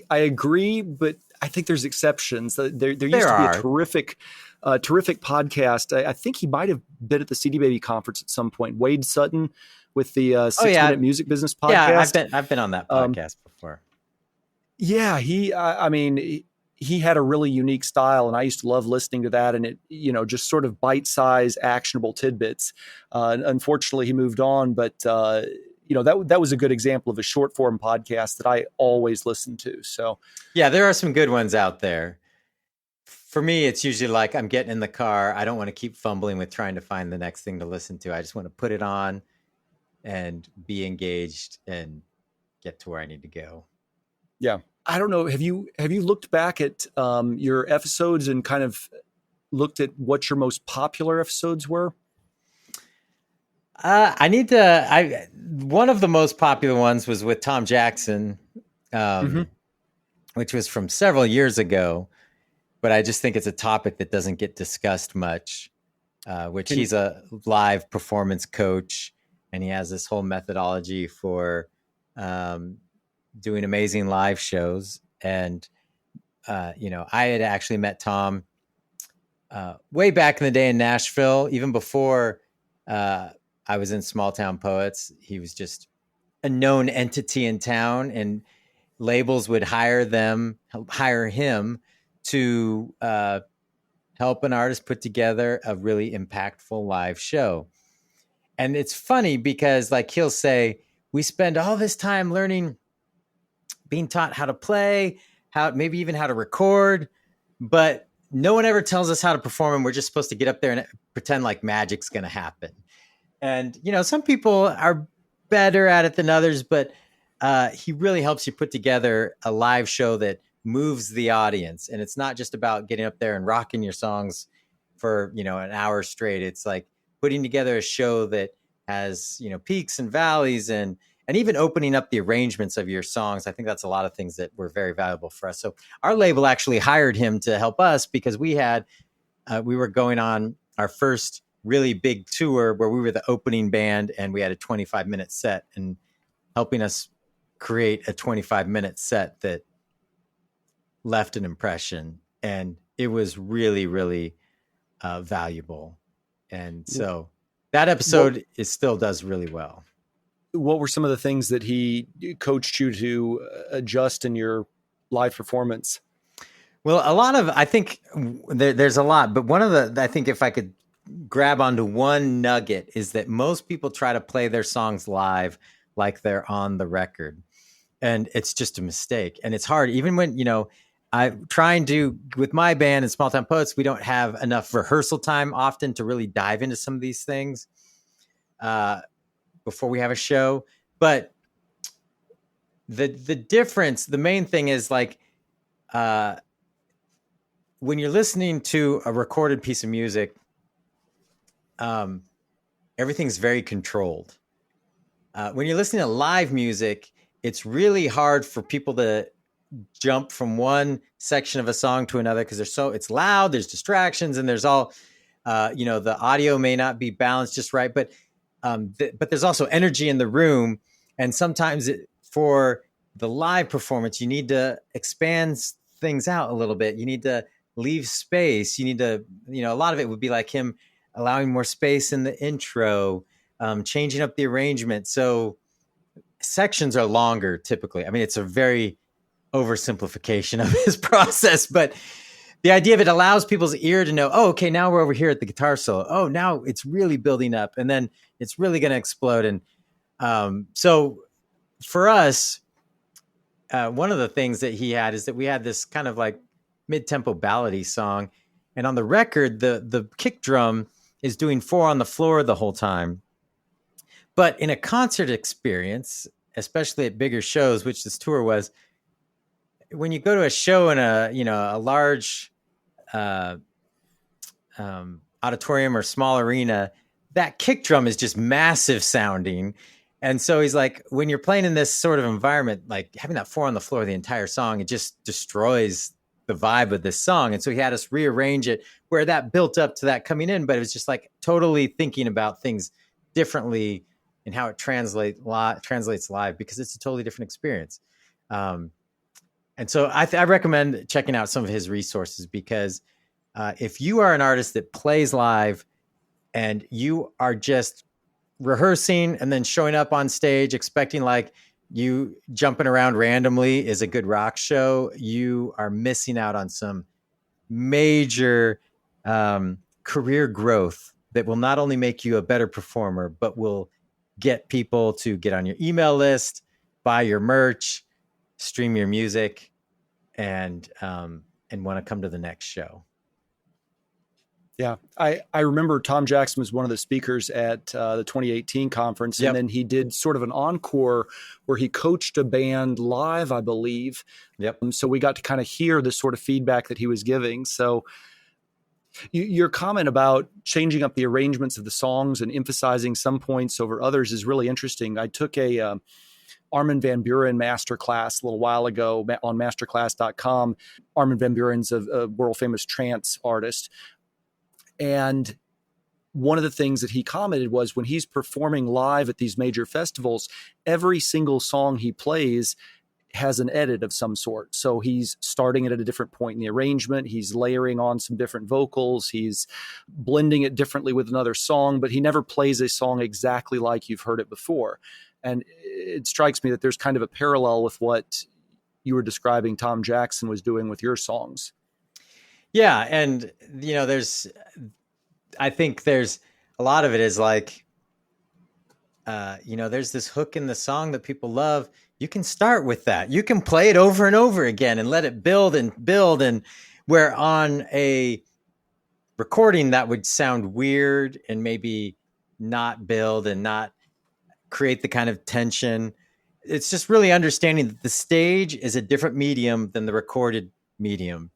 agree, but I think there's exceptions. There used to be a terrific podcast. I think he might have been at the CD Baby conference at some point. Wade Sutton with the 6 Minute Music Business podcast. Yeah, I've been on that podcast before. Yeah, he had a really unique style, and I used to love listening to that. And it, just sort of bite-sized, actionable tidbits. Unfortunately, he moved on, but that was a good example of a short-form podcast that I always listen to. So, yeah, there are some good ones out there. For me, it's usually like I'm getting in the car. I don't want to keep fumbling with trying to find the next thing to listen to. I just want to put it on and be engaged and get to where I need to go. Yeah. I don't know. Have you looked back at your episodes and kind of looked at what your most popular episodes were? One of the most popular ones was with Tom Jackson, which was from several years ago, but I just think it's a topic that doesn't get discussed much, he's a live performance coach and he has this whole methodology for, doing amazing live shows. And, I had actually met Tom way back in the day in Nashville, even before I was in Smalltown Poets. He was just a known entity in town and labels would hire him to help an artist put together a really impactful live show. And it's funny because like he'll say, we spend all this time being taught how to play, maybe even how to record, but no one ever tells us how to perform, and we're just supposed to get up there and pretend like magic's going to happen. And, some people are better at it than others, but he really helps you put together a live show that moves the audience. And it's not just about getting up there and rocking your songs for, an hour straight. It's like putting together a show that has, peaks and valleys and even opening up the arrangements of your songs. I think that's a lot of things that were very valuable for us. So our label actually hired him to help us because we were going on our first really big tour where we were the opening band and we had a 25-minute set, and helping us create a 25-minute set that left an impression. And it was really, really valuable. And so that episode still does really well. What were some of the things that he coached you to adjust in your live performance? Well, I think there's a lot, but I think if I could grab onto one nugget is that most people try to play their songs live like they're on the record. And it's just a mistake. And it's hard, even when, with my band and Smalltown Poets, we don't have enough rehearsal time often to really dive into some of these things. before we have a show. But the difference, the main thing is like when you're listening to a recorded piece of music, everything's very controlled. When you're listening to live music, it's really hard for people to jump from one section of a song to another because it's loud, there's distractions, and there's all, the audio may not be balanced just right, but there's also energy in the room. And sometimes for the live performance, you need to expand things out a little bit. You need to leave space. You need to, a lot of it would be like him allowing more space in the intro, changing up the arrangement. So sections are longer typically. I mean, it's a very oversimplification of his process, but the idea of it allows people's ear to know, oh, okay, now we're over here at the guitar solo. Oh, now it's really building up and then it's really going to explode. And so for us, one of the things that he had is that we had this kind of like mid-tempo ballady song. And on the record, the kick drum is doing 4 on the floor the whole time. But in a concert experience, especially at bigger shows, which this tour was, when you go to a show in a large auditorium or small arena, that kick drum is just massive sounding. And so he's like, when you're playing in this sort of environment, like having that 4 on the floor the entire song, it just destroys the vibe of this song. And so he had us rearrange it where that built up to that coming in, but it was just like totally thinking about things differently and how it translates live, because it's a totally different experience. And so I recommend checking out some of his resources, because if you are an artist that plays live and you are just rehearsing and then showing up on stage expecting like you jumping around randomly is a good rock show, you are missing out on some major career growth that will not only make you a better performer, but will get people to get on your email list, buy your merch, stream your music, and want to come to the next show. Yeah, I remember Tom Jackson was one of the speakers at the 2018 conference, Yep. and then he did sort of an encore where he coached a band live, I believe. Yep. So we got to kind of hear the sort of feedback that he was giving. So your comment about changing up the arrangements of the songs and emphasizing some points over others is really interesting. I took a Armin van Buuren masterclass a little while ago on masterclass.com. Armin van Buuren's a world famous trance artist. And one of the things that he commented was when he's performing live at these major festivals, every single song he plays has an edit of some sort. So he's starting it at a different point in the arrangement. He's layering on some different vocals. He's blending it differently with another song, but he never plays a song exactly like you've heard it before. And it strikes me that there's kind of a parallel with what you were describing Tom Jackson was doing with your songs. Yeah. And, I think there's a lot of it is like, there's this hook in the song that people love. You can start with that. You can play it over and over again and let it build and build. And where on a recording that would sound weird and maybe not build and not create the kind of tension. It's just really understanding that the stage is a different medium than the recorded medium.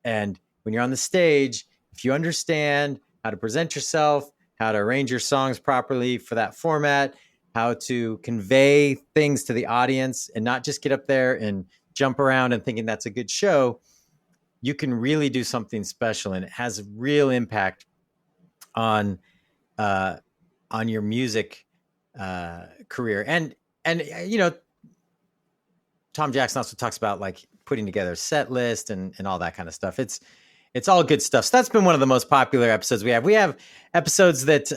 And when you're on the stage, if you understand how to present yourself, how to arrange your songs properly for that format, how to convey things to the audience and not just get up there and jump around and thinking that's a good show, you can really do something special. And it has real impact on your music career. And Tom Jackson also talks about like putting together a set list and all that kind of stuff. It's all good stuff. So that's been one of the most popular episodes we have. We have episodes that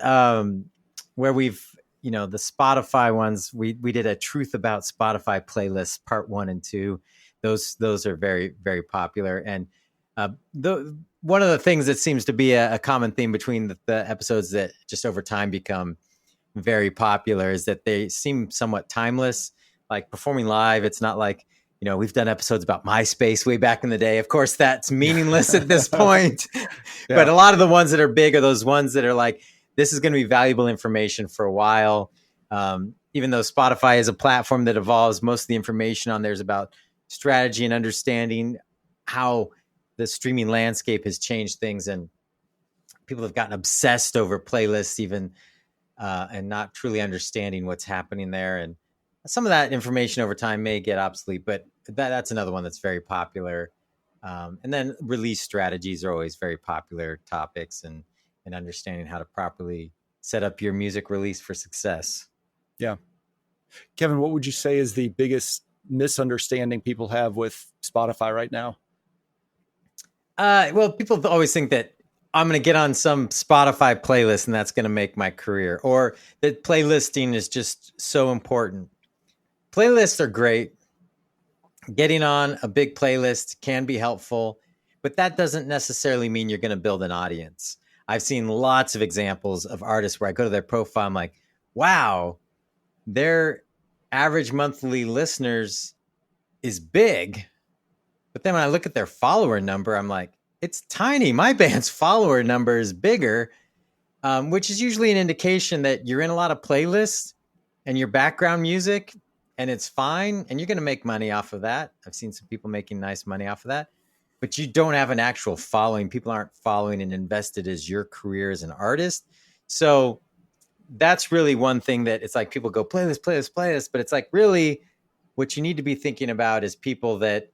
where we've, the Spotify ones, we did a Truth About Spotify playlist, part 1 and 2. Those are very, very popular. And one of the things that seems to be a common theme between the episodes that just over time become very popular is that they seem somewhat timeless. Like performing live, it's not like, we've done episodes about MySpace way back in the day. Of course, that's meaningless at this point. Yeah. But a lot of the ones that are big are those ones that are like, this is going to be valuable information for a while. Even though Spotify is a platform that evolves, most of the information on there is about strategy and understanding how the streaming landscape has changed things. And people have gotten obsessed over playlists even, and not truly understanding what's happening there. And some of that information over time may get obsolete, but that's another one that's very popular. And then release strategies are always very popular topics, and understanding how to properly set up your music release for success. Yeah. Kevin, what would you say is the biggest misunderstanding people have with Spotify right now? Well, people always think that I'm going to get on some Spotify playlist and that's going to make my career, or that playlisting is just so important. Playlists are great. Getting on a big playlist can be helpful, but that doesn't necessarily mean you're going to build an audience. I've seen lots of examples of artists where I go to their profile, I'm like, wow, their average monthly listeners is big. But then when I look at their follower number, I'm like, it's tiny. My band's follower number is bigger, which is usually an indication that you're in a lot of playlists and your background music, and it's fine, and you're going to make money off of that. I've seen some people making nice money off of that, but you don't have an actual following. People aren't following and invested as your career as an artist. So that's really one thing that it's like people go playlist, but it's like really what you need to be thinking about is people that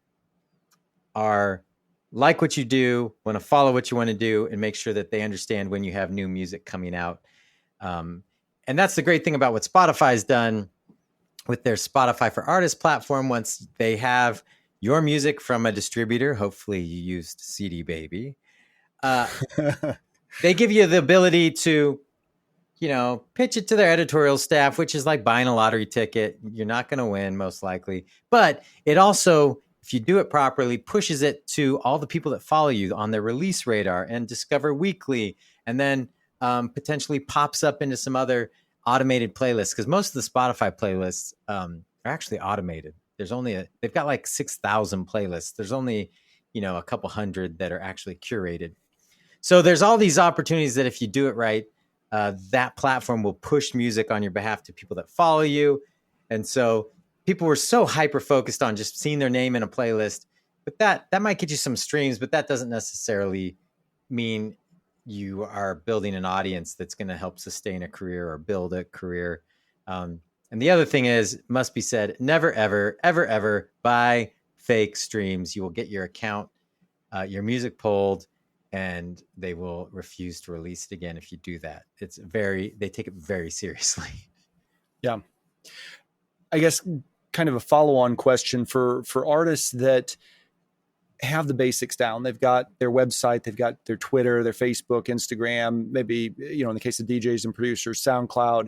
are like what you do, want to follow what you want to do, and make sure that they understand when you have new music coming out. And that's the great thing about what Spotify's done with their Spotify for Artists platform. Once they have your music from a distributor, hopefully you used CD Baby, they give you the ability to, pitch it to their editorial staff, which is like buying a lottery ticket. You're not going to win, most likely. But it also, if you do it properly, pushes it to all the people that follow you on their release radar and Discover Weekly, and then potentially pops up into some other automated playlists, because most of the Spotify playlists are actually automated. They've got like 6,000 playlists. There's only, a couple hundred that are actually curated. So there's all these opportunities that if you do it right, that platform will push music on your behalf to people that follow you. And so people were so hyper-focused on just seeing their name in a playlist, but that might get you some streams, but that doesn't necessarily mean you are building an audience that's going to help sustain a career or build a career. And the other thing is, must be said, never, ever, ever, ever buy fake streams. You will get your account, your music pulled, and they will refuse to release it again if you do that. They take it very seriously. Yeah. I guess kind of a follow-on question for artists that have the basics down. They've got their website, they've got their Twitter, their Facebook, Instagram, maybe, in the case of DJs and producers, SoundCloud.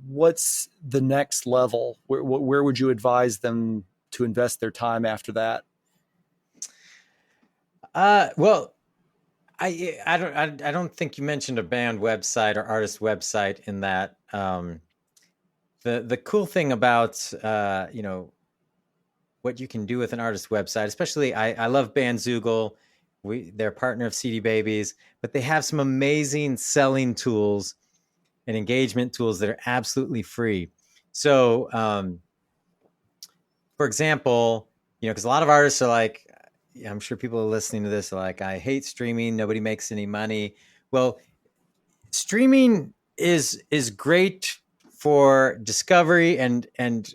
What's the next level? Where would you advise them to invest their time after that? Well, I don't think you mentioned a band website or artist website in that. The cool thing about, what you can do with an artist website, especially I love Bandzoogle. They're a partner of CD Babies, but they have some amazing selling tools and engagement tools that are absolutely free. So, for example, because a lot of artists are like, I'm sure people are listening to this are like, I hate streaming. Nobody makes any money. Well, streaming is great for discovery, and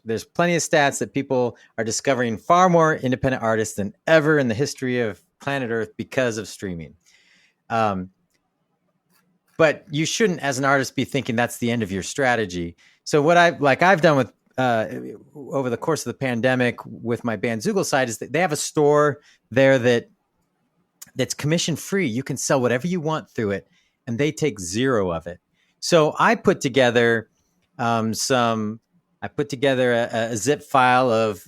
there's plenty of stats that people are discovering far more independent artists than ever in the history of planet Earth because of streaming. But you shouldn't, as an artist, be thinking that's the end of your strategy. So what I've done with over the course of the pandemic with my Bandzoogle site is that they have a store there that's commission free. You can sell whatever you want through it, and they take zero of it. So I put together a zip file of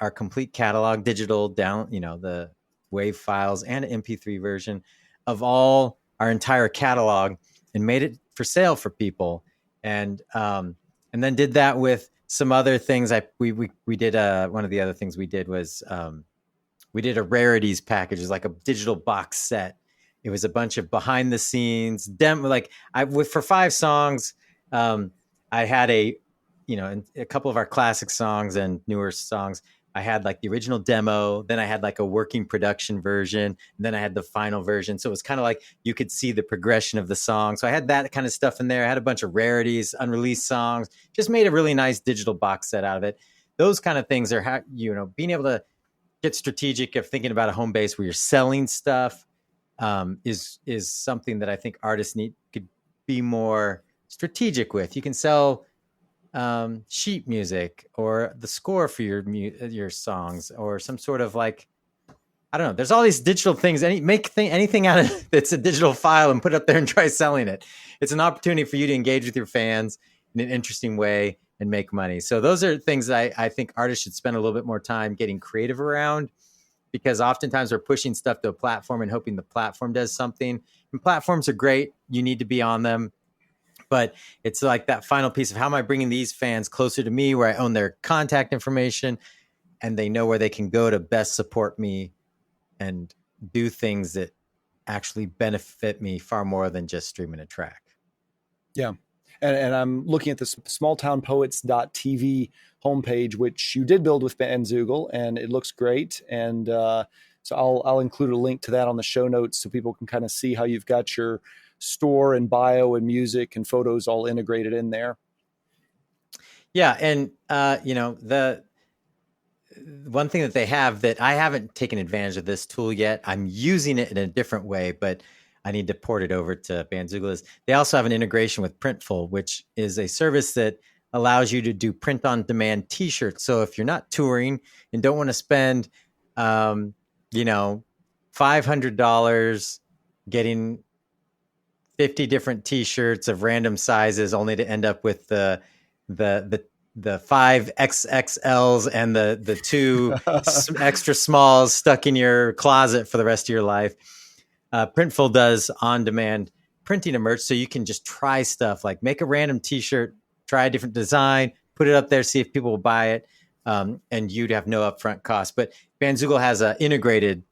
our complete catalog, digital down, the WAV files and an MP3 version of all our entire catalog, and made it for sale for people. And then did that with some other things. We did one of the other things we did was we did a rarities package, like a digital box set, It was a bunch of behind the scenes for 5 songs. I had a couple of our classic songs and newer songs. I had like the original demo, then I had like a working production version, and then I had the final version. So it was kind of like you could see the progression of the song. So I had that kind of stuff in there. I had a bunch of rarities, unreleased songs, just made a really nice digital box set out of it. Those kind of things are being able to get strategic of thinking about a home base where you're selling stuff is something that I think artists could be more strategic with. You can sell sheet music or the score for your songs, or some sort of like, I don't know. There's all these digital things. Anything out of it's a digital file and put it up there and try selling it. It's an opportunity for you to engage with your fans in an interesting way and make money. So those are things that I think artists should spend a little bit more time getting creative around, because oftentimes we're pushing stuff to a platform and hoping the platform does something. And platforms are great. You need to be on them. But it's like that final piece of how am I bringing these fans closer to me, where I own their contact information and they know where they can go to best support me and do things that actually benefit me far more than just streaming a track. Yeah. And I'm looking at the smalltownpoets.tv homepage, which you did build with Bandzoogle, and it looks great. And so I'll include a link to that on the show notes so people can kind of see how you've got your store and bio and music and photos all integrated in there. Yeah. And, the one thing that they have that I haven't taken advantage of this tool yet, I'm using it in a different way, but I need to port it over to Bandzoogle, is they also have an integration with Printful, which is a service that allows you to do print on demand t-shirts. So if you're not touring and don't want to spend, $500 getting 50 different t-shirts of random sizes only to end up with the 5 XXLs and the 2 extra smalls stuck in your closet for the rest of your life. Printful does on-demand printing of merch, so you can just try stuff like make a random t-shirt, try a different design, put it up there, see if people will buy it, and you'd have no upfront cost. But Bandzoogle has an integrated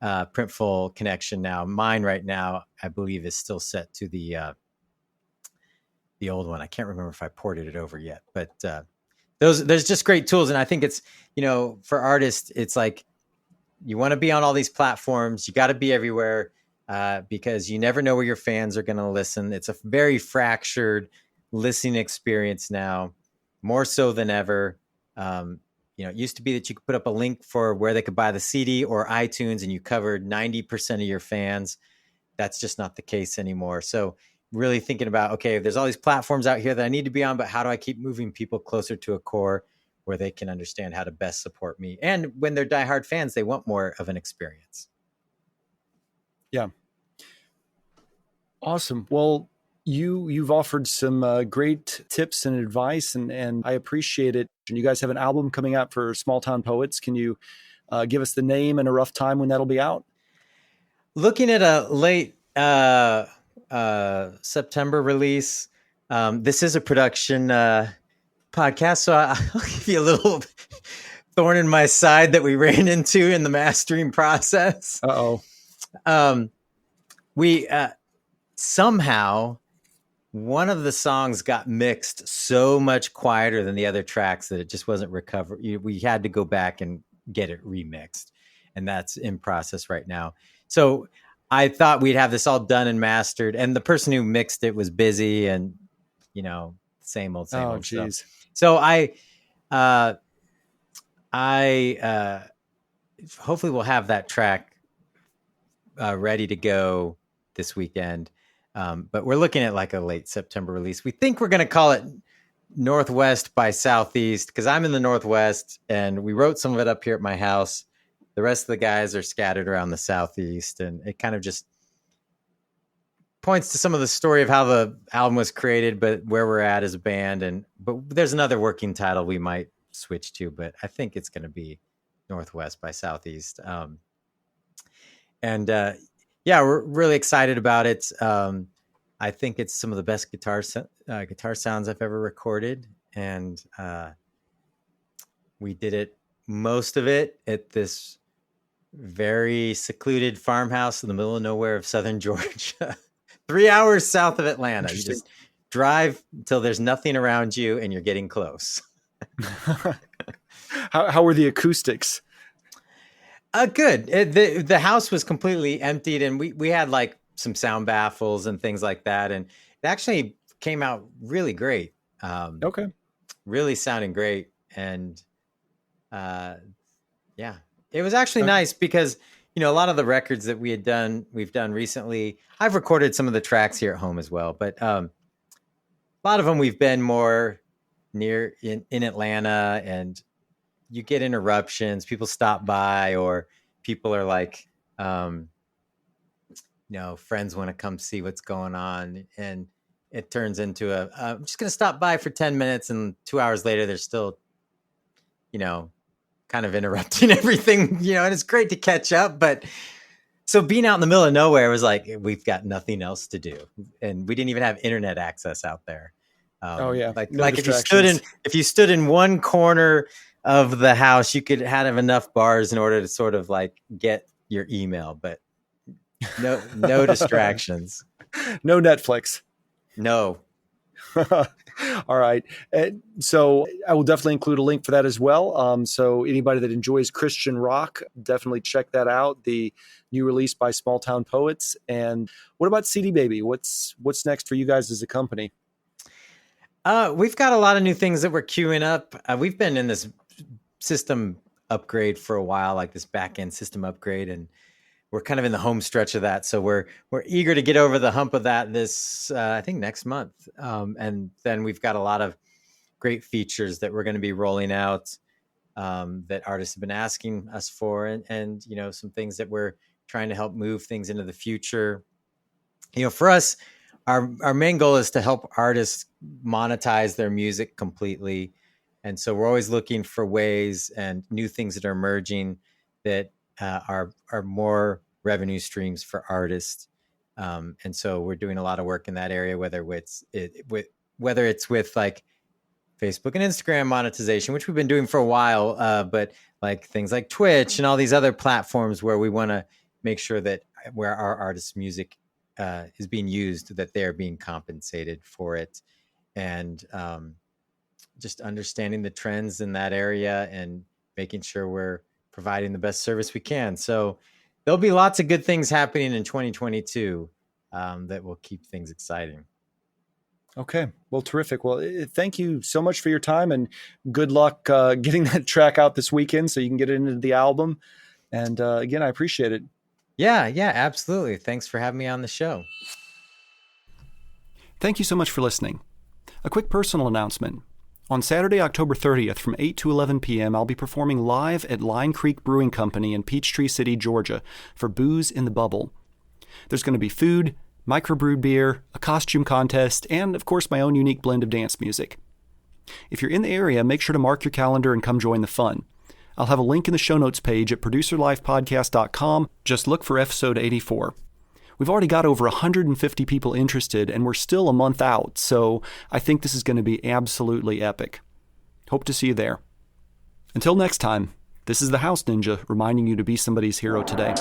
Printful connection now. Mine right now, I believe, is still set to the old one. I can't remember if I ported it over yet, but there's just great tools. And I think it's, for artists, it's like you want to be on all these platforms. You got to be everywhere because you never know where your fans are going to listen. It's a very fractured listening experience now, more so than ever. It used to be that you could put up a link for where they could buy the CD or iTunes and you covered 90% of your fans. That's just not the case anymore. So really thinking about, okay, there's all these platforms out here that I need to be on, but how do I keep moving people closer to a core where they can understand how to best support me? And when they're diehard fans, they want more of an experience. Yeah. Awesome. Well, you've offered some great tips and advice, and I appreciate it. And you guys have an album coming out for Smalltown Poets. Can you give us the name and a rough time when that'll be out? Looking at a late September release. This is a production podcast, so I'll give you a little thorn in my side that we ran into in the mastering process. We somehow one of the songs got mixed so much quieter than the other tracks that it just wasn't recovered. We had to go back and get it remixed, and that's in process right now. So I thought we'd have this all done and mastered, and the person who mixed it was busy, and same old stuff. So I hopefully we'll have that track ready to go this weekend. But we're looking at like a late September release. We think we're going to call it Northwest by Southeast because I'm in the Northwest and we wrote some of it up here at my house. The rest of the guys are scattered around the Southeast, and it kind of just points to some of the story of how the album was created, but where we're at as a band. But there's another working title we might switch to, but I think it's going to be Northwest by Southeast. Yeah, we're really excited about it. I think it's some of the best guitar sounds I've ever recorded. And we did it, most of it, at this very secluded farmhouse in the middle of nowhere of southern Georgia, 3 hours south of Atlanta. You just drive until there's nothing around you and you're getting close. How were the acoustics? Good. The house was completely emptied, and we had like some sound baffles and things like that, and it actually came out really great. Okay. Really sounding great, and yeah, it was actually nice because a lot of the records that we've done recently, I've recorded some of the tracks here at home as well, but a lot of them we've been more near in Atlanta, and you get interruptions. People stop by, or people are like, friends want to come see what's going on, and it turns into I'm just going to stop by for 10 minutes, and 2 hours later, they're still, kind of interrupting everything, and it's great to catch up. But so being out in the middle of nowhere was like, we've got nothing else to do. And we didn't even have internet access out there. Like if you stood in one corner of the house, you could have enough bars in order to sort of like get your email, but no distractions. No Netflix. No. All right. So I will definitely include a link for that as well. So anybody that enjoys Christian rock, definitely check that out. The new release by Smalltown Poets. And what about CD Baby? What's next for you guys as a company? We've got a lot of new things that we're queuing up. We've been in this system upgrade for a while, like this back-end system upgrade, and we're kind of in the home stretch of that. So we're eager to get over the hump of that this, I think, next month. And then we've got a lot of great features that we're going to be rolling out that artists have been asking us for, and some things that we're trying to help move things into the future. For us, our main goal is to help artists monetize their music completely. And so we're always looking for ways and new things that are emerging that are more revenue streams for artists. And so we're doing a lot of work in that area, whether it's with like Facebook and Instagram monetization, which we've been doing for a while, but like things like Twitch and all these other platforms where we want to make sure that where our artists' music is being used, that they're being compensated for it. And just understanding the trends in that area and making sure we're providing the best service we can. So there'll be lots of good things happening in 2022 that will keep things exciting. Okay. Well, terrific. Well, thank you so much for your time, and good luck getting that track out this weekend so you can get it into the album. And again, I appreciate it. Yeah, absolutely. Thanks for having me on the show. Thank you so much for listening. A quick personal announcement. On Saturday, October 30th from 8 to 11 p.m., I'll be performing live at Line Creek Brewing Company in Peachtree City, Georgia for Booze in the Bubble. There's going to be food, microbrewed beer, a costume contest, and, of course, my own unique blend of dance music. If you're in the area, make sure to mark your calendar and come join the fun. I'll have a link in the show notes page at producerlifepodcast.com. Just look for episode 84. We've already got over 150 people interested, and we're still a month out, so I think this is going to be absolutely epic. Hope to see you there. Until next time, this is the House Ninja reminding you to be somebody's hero today.